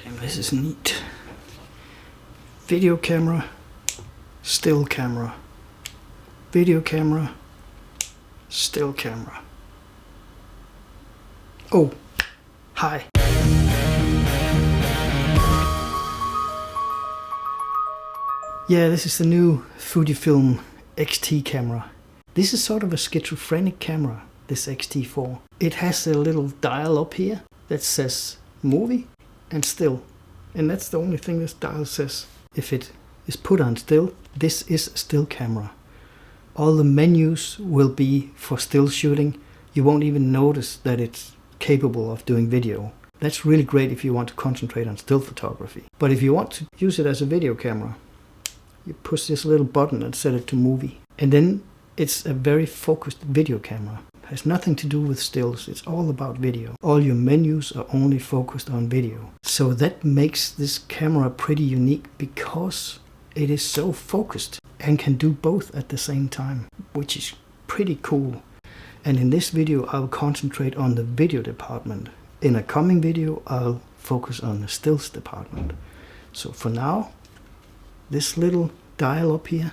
Damn, this is neat. Video camera, still camera. Video camera, still camera. Oh, hi. Yeah, this is the new Fujifilm X-T camera. This is sort of a schizophrenic camera, this X-T4. It has a little dial up here that says movie and still. And that's the only thing this dial says. If it is put on still, this is a still camera. All the menus will be for still shooting. You won't even notice that it's capable of doing video. That's really great if you want to concentrate on still photography. But if you want to use it as a video camera, you push this little button and set it to movie. And then it's a very focused video camera. It has nothing to do with stills. It's all about video. All your menus are only focused on video. So that makes this camera pretty unique because it is so focused and can do both at the same time, which is pretty cool. And in this video, I'll concentrate on the video department. In a coming video, I'll focus on the stills department. So for now, this little dial up here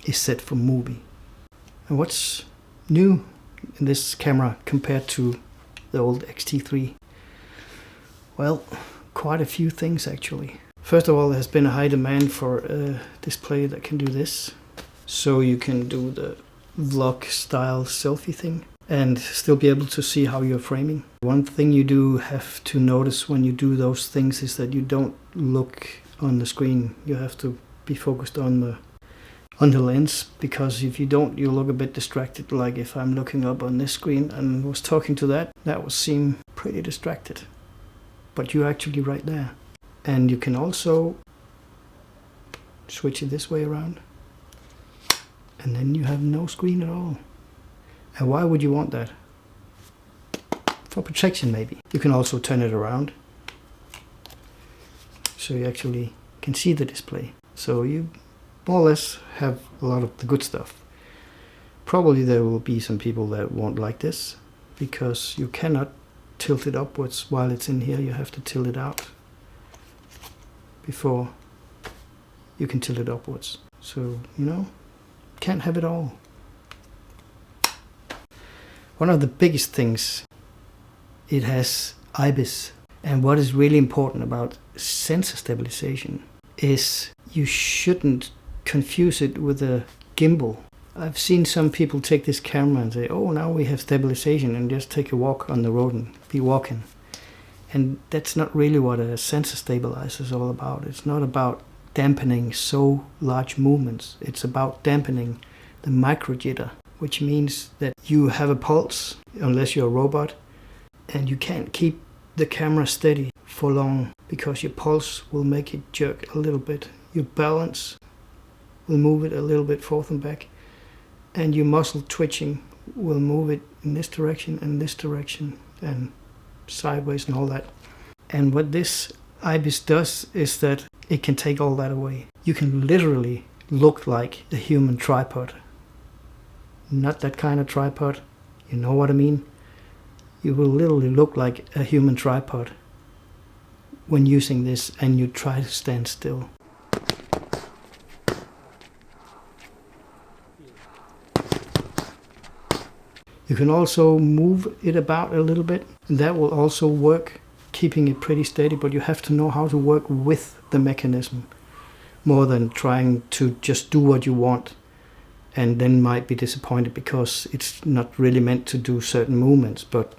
is set for movie. And what's new in this camera compared to the old X-T3? Well, quite a few things actually. First of all, there's been a high demand for a display that can do this. So you can do the vlog style selfie thing and still be able to see how you're framing. One thing you do have to notice when you do those things is that you don't look on the screen. You have to be focused on the lens, because if you don't, you look a bit distracted. Like if I'm looking up on this screen and was talking to that would seem pretty distracted. But you're actually right there. And you can also switch it this way around. And then you have no screen at all. And why would you want that? For protection maybe. You can also turn it around, so you actually can see the display. So you more or less have a lot of the good stuff. Probably there will be some people that won't like this, because you cannot tilt it upwards while it's in here. You have to tilt it out before you can tilt it upwards. So, you know, can't have it all. One of the biggest things, it has IBIS. And what is really important about sensor stabilization is you shouldn't confuse it with a gimbal. I've seen some people take this camera and say, oh, now we have stabilization, and just take a walk on the road and be walking. And that's not really what a sensor stabilizer is all about. It's not about dampening so large movements. It's about dampening the micro jitter, which means that you have a pulse, unless you're a robot, and you can't keep the camera steady for long, because your pulse will make it jerk a little bit. Your balance will move it a little bit forth and back, and your muscle twitching will move it in this direction and sideways and all that. And what this IBIS does is that it can take all that away. You can literally look like a human tripod. Not that kind of tripod, you know what I mean? You will literally look like a human tripod when using this, and you try to stand still. You can also move it about a little bit. That will also work, keeping it pretty steady, but you have to know how to work with the mechanism more than trying to just do what you want, and then might be disappointed because it's not really meant to do certain movements. But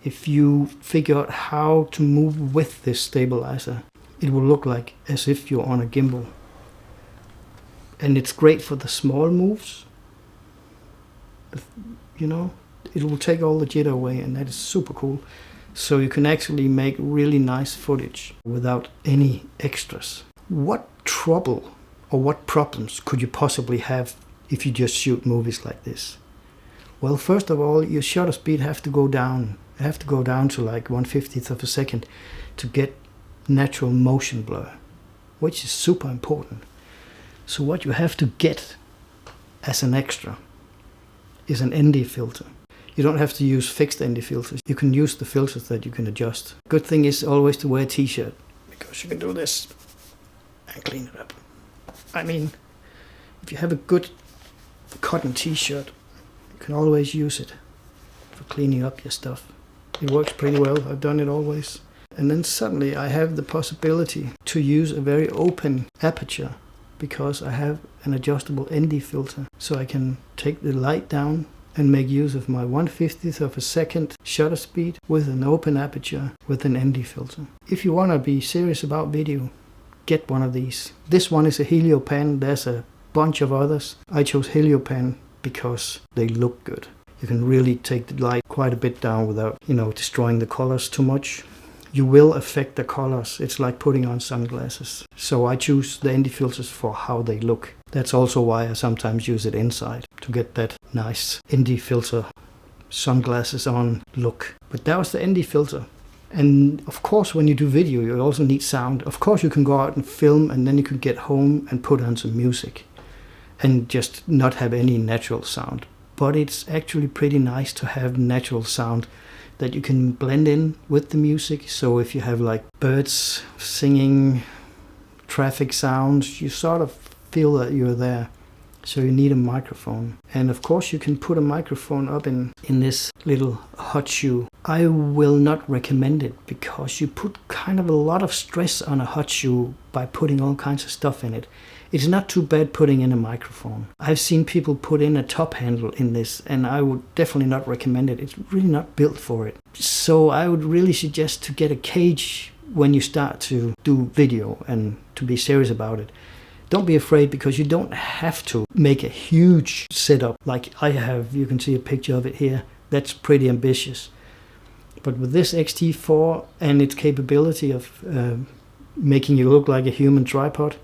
if you figure out how to move with this stabilizer, it will look like as if you're on a gimbal. And it's great for the small moves. You know, it will take all the jitter away, and that is super cool. So you can actually make really nice footage without any extras. What trouble or what problems could you possibly have if you just shoot movies like this? Well, first of all, your shutter speed have to go down. You have to go down to like 1/50th of a second to get natural motion blur, which is super important. So what you have to get as an extra is an ND filter. You don't have to use fixed ND filters. You can use the filters that you can adjust. Good thing is always to wear a t-shirt, because because you can do this and clean it up. I mean, if you have a good cotton t-shirt, you can always use it for cleaning up your stuff. It works pretty well. I've done it always. And then suddenly I have the possibility to use a very open aperture because I have an adjustable ND filter. So I can take the light down and make use of my 1/50th of a second shutter speed with an open aperture with an ND filter. If you want to be serious about video, get one of these. This one is a Heliopan. There's a bunch of others. I chose Heliopan because they look good. You can really take the light quite a bit down without, destroying the colors too much. You will affect the colors. It's like putting on sunglasses. So I choose the ND filters for how they look. That's also why I sometimes use it inside to get that nice ND filter sunglasses on look. But that was the ND filter. And of course, when you do video, you also need sound. Of course, you can go out and film and then you can get home and put on some music and just not have any natural sound. But it's actually pretty nice to have natural sound that you can blend in with the music. So if you have like birds singing, traffic sounds, you sort of feel that you're there. So you need a microphone. And of course you can put a microphone up in this little hot shoe. I will not recommend it because you put kind of a lot of stress on a hot shoe by putting all kinds of stuff in it. It's not too bad putting in a microphone. I've seen people put in a top handle in this and I would definitely not recommend it. It's really not built for it. So I would really suggest to get a cage when you start to do video and to be serious about it. Don't be afraid because you don't have to make a huge setup like I have. You can see a picture of it here. That's pretty ambitious. But with this X-T4 and its capability of making you look like a human tripod,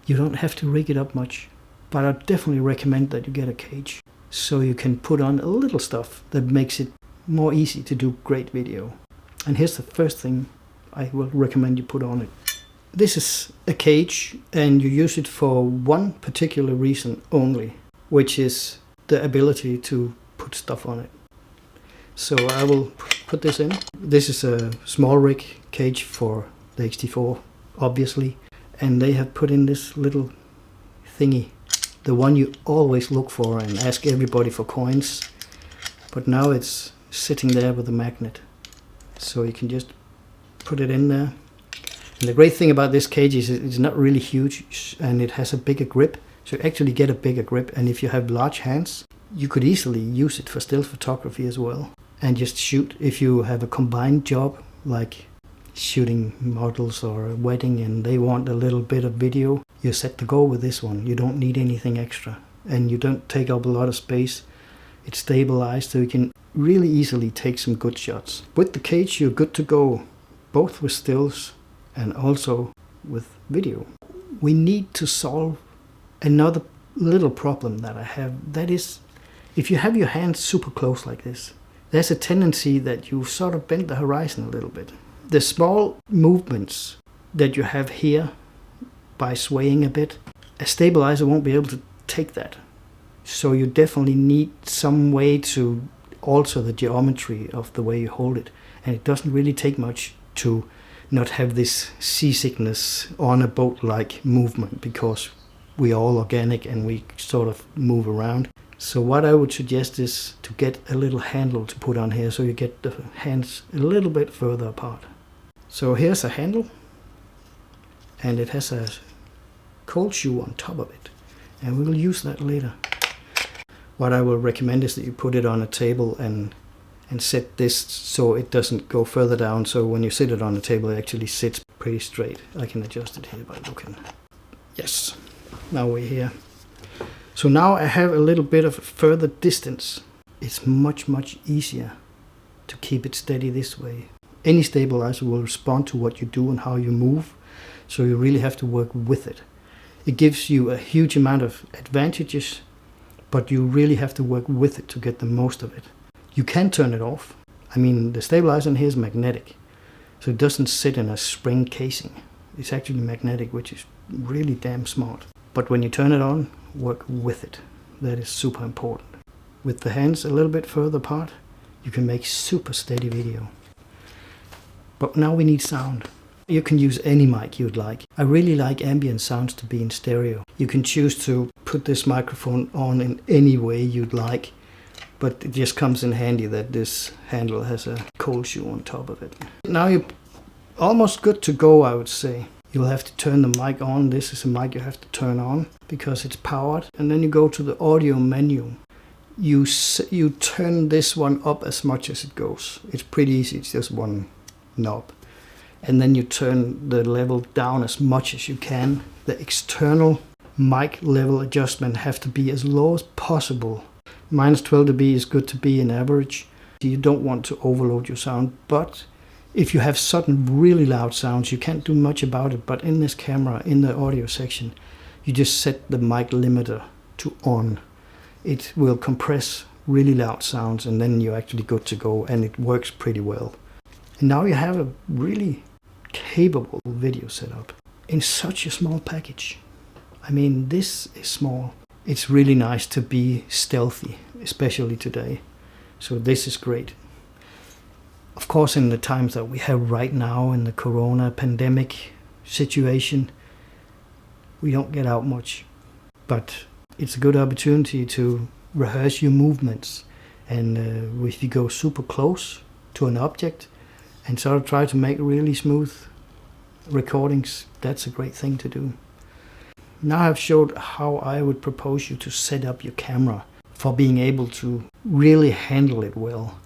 you don't have to rig it up much. But I definitely recommend that you get a cage so you can put on a little stuff that makes it more easy to do great video. And here's the first thing I will recommend you put on it. This is a cage and you use it for one particular reason only, which is the ability to put stuff on it. So I will put this in. This is a small rig cage for the X-T4, obviously. And they have put in this little thingy, the one you always look for and ask everybody for coins. But now it's sitting there with a magnet. So you can just put it in there. And the great thing about this cage is it's not really huge and it has a bigger grip. So you actually get a bigger grip. And if you have large hands, you could easily use it for still photography as well. And just shoot if you have a combined job, like shooting models or a wedding and they want a little bit of video, you're set to go with this one. You don't need anything extra and you don't take up a lot of space. It's stabilized so you can really easily take some good shots. With the cage you're good to go, both with stills and also with video. We need to solve another little problem that I have. That is, if you have your hands super close like this, there's a tendency that you sort of bend the horizon a little bit. The small movements that you have here by swaying a bit, a stabilizer won't be able to take that. So you definitely need some way to alter the geometry of the way you hold it. And it doesn't really take much to not have this seasickness on a boat-like movement because we are all organic and we sort of move around. So what I would suggest is to get a little handle to put on here so you get the hands a little bit further apart. So here's a handle and it has a cold shoe on top of it and we will use that later. What I will recommend is that you put it on a table and set this so it doesn't go further down, so when you sit it on the table it actually sits pretty straight. I can adjust it here by looking. Yes, now we're here. So now I have a little bit of a further distance. It's much easier to keep it steady this way. Any stabilizer will respond to what you do and how you move, so you really have to work with it. It gives you a huge amount of advantages, but you really have to work with it to get the most of it. You can turn it off. I mean, the stabilizer in here is magnetic, so it doesn't sit in a spring casing. It's actually magnetic, which is really damn smart. But when you turn it on, work with it. That is super important. With the hands a little bit further apart, you can make super steady video. But now we need sound. You can use any mic you'd like. I really like ambient sounds to be in stereo. You can choose to put this microphone on in any way you'd like, but it just comes in handy that this handle has a cold shoe on top of it. Now you're almost good to go, I would say. You'll have to turn the mic on. This is a mic you have to turn on because it's powered. And then you go to the audio menu. You turn this one up as much as it goes. It's pretty easy, it's just one knob. And then you turn the level down as much as you can. The external mic level adjustment have to be as low as possible. Minus 12 dB is good to be in average. You don't want to overload your sound, but if you have sudden really loud sounds, you can't do much about it. But in this camera, in the audio section, you just set the mic limiter to on. It will compress really loud sounds, and then you're actually good to go, and it works pretty well. And now you have a really capable video setup in such a small package. I mean, this is small. It's really nice to be stealthy, especially today. So this is great. Of course, in the times that we have right now in the corona pandemic situation, we don't get out much. But it's a good opportunity to rehearse your movements. And if you go super close to an object and sort of try to make really smooth recordings, that's a great thing to do. Now I've showed how I would propose you to set up your camera for being able to really handle it well.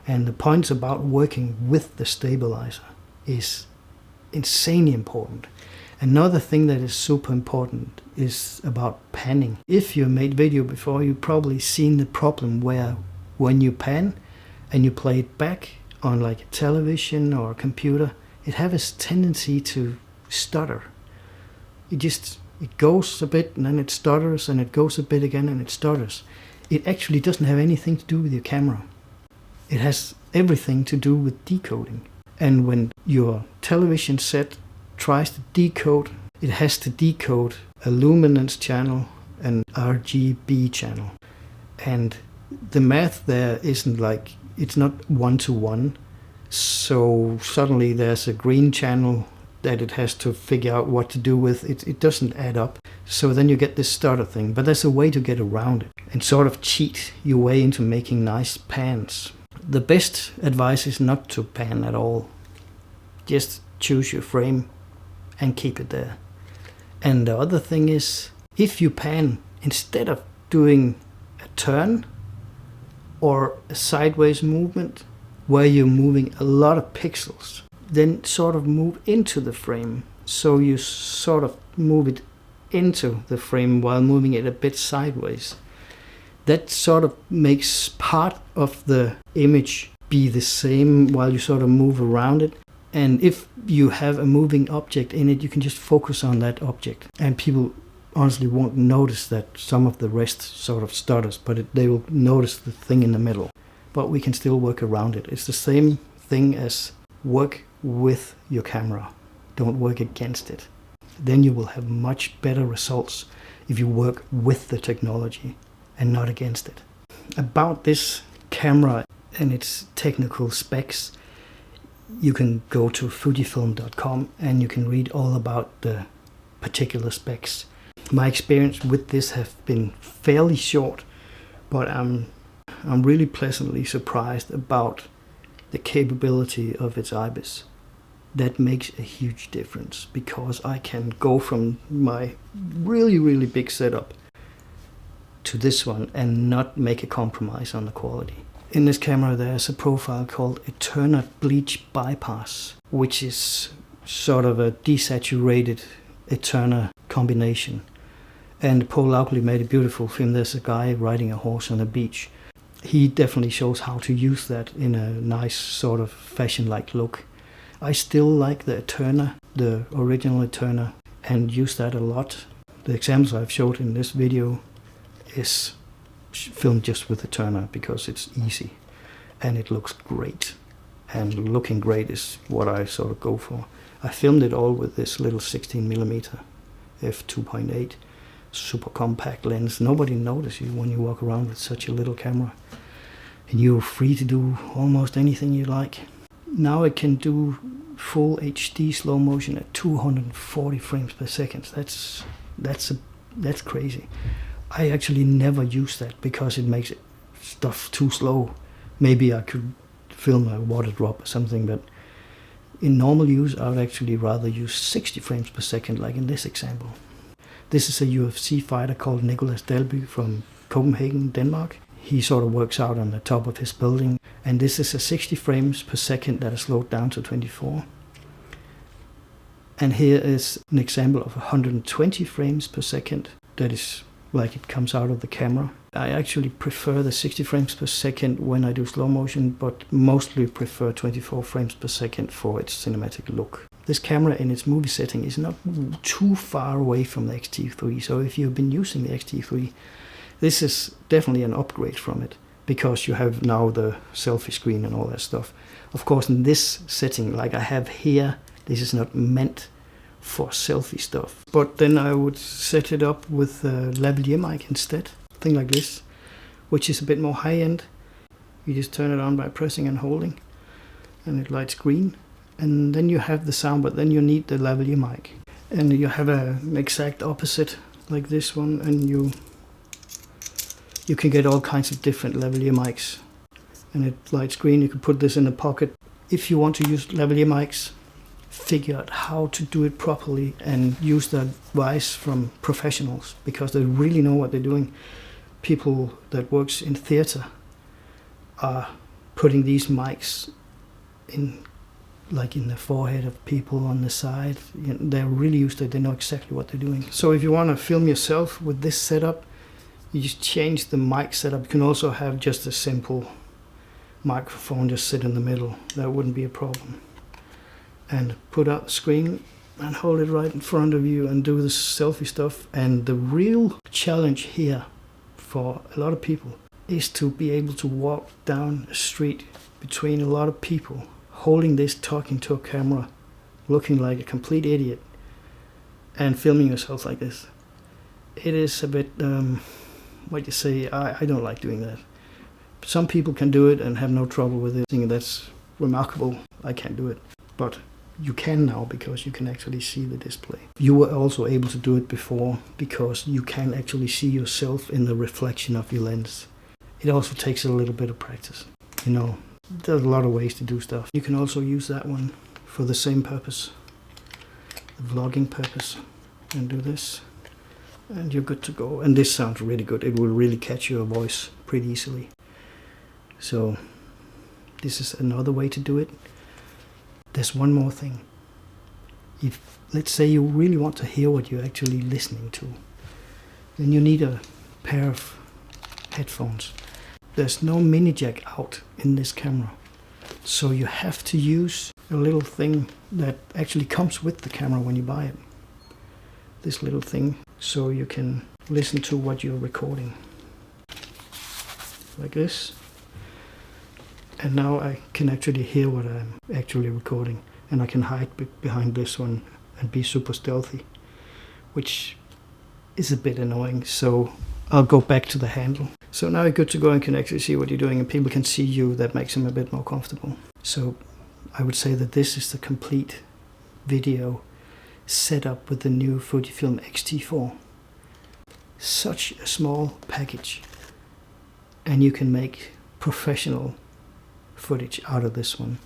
And the points about working with the stabilizer is insanely important. Another thing that is super important is about panning. If you made video before, you've probably seen the problem where when you pan and you play it back on like a television or a computer, it has a tendency to stutter. It goes a bit and then it stutters, and it goes a bit again and it stutters. It actually doesn't have anything to do with your camera. It has everything to do with decoding. And when your television set tries to decode, it has to decode a luminance channel and RGB channel. And the math there isn't like, it's not 1-to-1. So suddenly there's a green channel that it has to figure out what to do with. It doesn't add up. So then you get this stutter thing. But there's a way to get around it and sort of cheat your way into making nice pans. The best advice is not to pan at all. Just choose your frame and keep it there. And the other thing is, if you pan, instead of doing a turn or a sideways movement where you're moving a lot of pixels, then sort of move into the frame. So you sort of move it into the frame while moving it a bit sideways. That sort of makes part of the image be the same while you sort of move around it. And if you have a moving object in it, you can just focus on that object. And people honestly won't notice that some of the rest sort of stutters, but they will notice the thing in the middle. But we can still work around it. It's the same thing as work with your camera. Don't work against it. Then you will have much better results if you work with the technology and not against it. About this camera and its technical specs, you can go to Fujifilm.com and you can read all about the particular specs. My experience with this has been fairly short, but I'm really pleasantly surprised about the capability of its IBIS. That makes a huge difference because I can go from my really big setup to this one and not make a compromise on the quality. In this camera there's a profile called Eterna Bleach Bypass, which is sort of a desaturated Eterna combination. And Palle made a beautiful film. There's a guy riding a horse on a beach. He definitely shows how to use that in a nice sort of fashion-like look. I still like the Eterna, the original Eterna, and use that a lot. The examples I've showed in this video is filmed just with Eterna because it's easy and it looks great. And looking great is what I sort of go for. I filmed it all with this little 16mm f2.8 super compact lens. Nobody notices you when you walk around with such a little camera. And you're free to do almost anything you like. Now it can do full HD slow motion at 240 frames per second. That's crazy. I actually never use that because it makes stuff too slow. Maybe I could film a water drop or something, but in normal use I would actually rather use 60 frames per second, like in this example. This is a UFC fighter called Nicolas Dalby from Copenhagen, Denmark. He sort of works out on the top of his building, and this is a 60 frames per second that is slowed down to 24. And here is an example of 120 frames per second. That is like it comes out of the camera. I actually prefer the 60 frames per second when I do slow motion, but mostly prefer 24 frames per second for its cinematic look. This camera in its movie setting is not too far away from the X-T4, so if you've been using the X-T4, this is definitely an upgrade from it, because you have now the selfie screen and all that stuff. Of course, in this setting, like I have here, this is not meant for selfie stuff. But then I would set it up with a lavalier mic instead, thing like this, which is a bit more high-end. You just turn it on by pressing and holding, and it lights green. And then you have the sound, but then you need the lavalier mic. And you have an exact opposite, like this one, and you can get all kinds of different lavalier mics. And it lights green. You can put this in a pocket. If you want to use lavalier mics, figure out how to do it properly and use the advice from professionals, because they really know what they're doing. People that works in theater are putting these mics in, like in the forehead of people on the side. You know, they're really used to it. They know exactly what they're doing. So if you want to film yourself with this setup, you just change the mic setup. You can also have just a simple microphone just sit in the middle. That wouldn't be a problem. And put out the screen and hold it right in front of you and do the selfie stuff. And the real challenge here for a lot of people is to be able to walk down a street between a lot of people, holding this, talking to a camera, looking like a complete idiot, and filming yourself like this. It is a bit, what you say, I don't like doing that. Some people can do it and have no trouble with it. I think that's remarkable. I can't do it. But you can now, because you can actually see the display. You were also able to do it before because you can actually see yourself in the reflection of your lens. It also takes a little bit of practice. You know, there's a lot of ways to do stuff. You can also use that one for the same purpose, the vlogging purpose, and do this, and you're good to go. And this sounds really good. It will really catch your voice pretty easily. So this is another way to do it. There's one more thing. If, let's say, you really want to hear what you're actually listening to, then you need a pair of headphones. There's no mini jack out in this camera, so you have to use a little thing that actually comes with the camera when you buy it. This little thing, so you can listen to what you're recording. Like this. And now I can actually hear what I'm actually recording, and I can hide behind this one and be super stealthy, which is a bit annoying, so I'll go back to the handle. So now you're good to go and can actually see what you're doing, and people can see you. That makes them a bit more comfortable. So I would say that this is the complete video setup with the new Fujifilm X-T4. Such a small package, and you can make professional footage out of this one.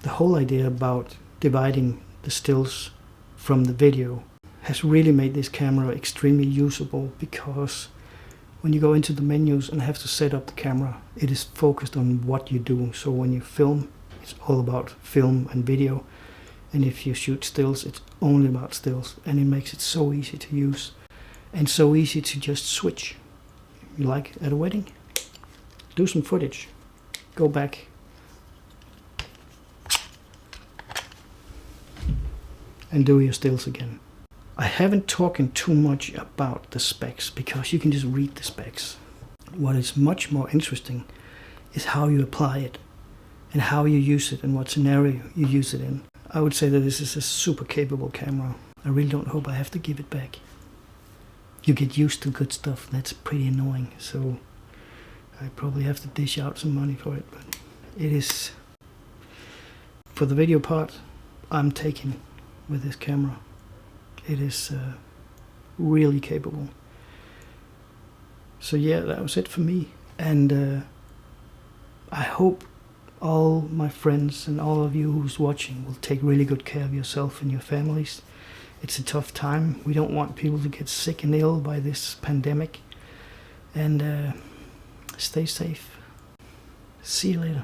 The whole idea about dividing the stills from the video has really made this camera extremely usable, because when you go into the menus and have to set up the camera, it is focused on what you do. So when you film, it's all about film and video, and if you shoot stills, it's only about stills, and it makes it so easy to use and so easy to just switch. You like at a wedding? Do some footage, go back and do your stills again. I haven't talked too much about the specs, because you can just read the specs. What is much more interesting is how you apply it and how you use it and what scenario you use it in. I would say that this is a super capable camera. I really don't hope I have to give it back. You get used to good stuff. That's pretty annoying, so I probably have to dish out some money for it, but it is, for the video part, I'm taking with this camera. It is really capable. So yeah, that was it for me. And I hope all my friends and all of you who's watching will take really good care of yourself and your families. It's a tough time. We don't want people to get sick and ill by this pandemic. And stay safe. See you later.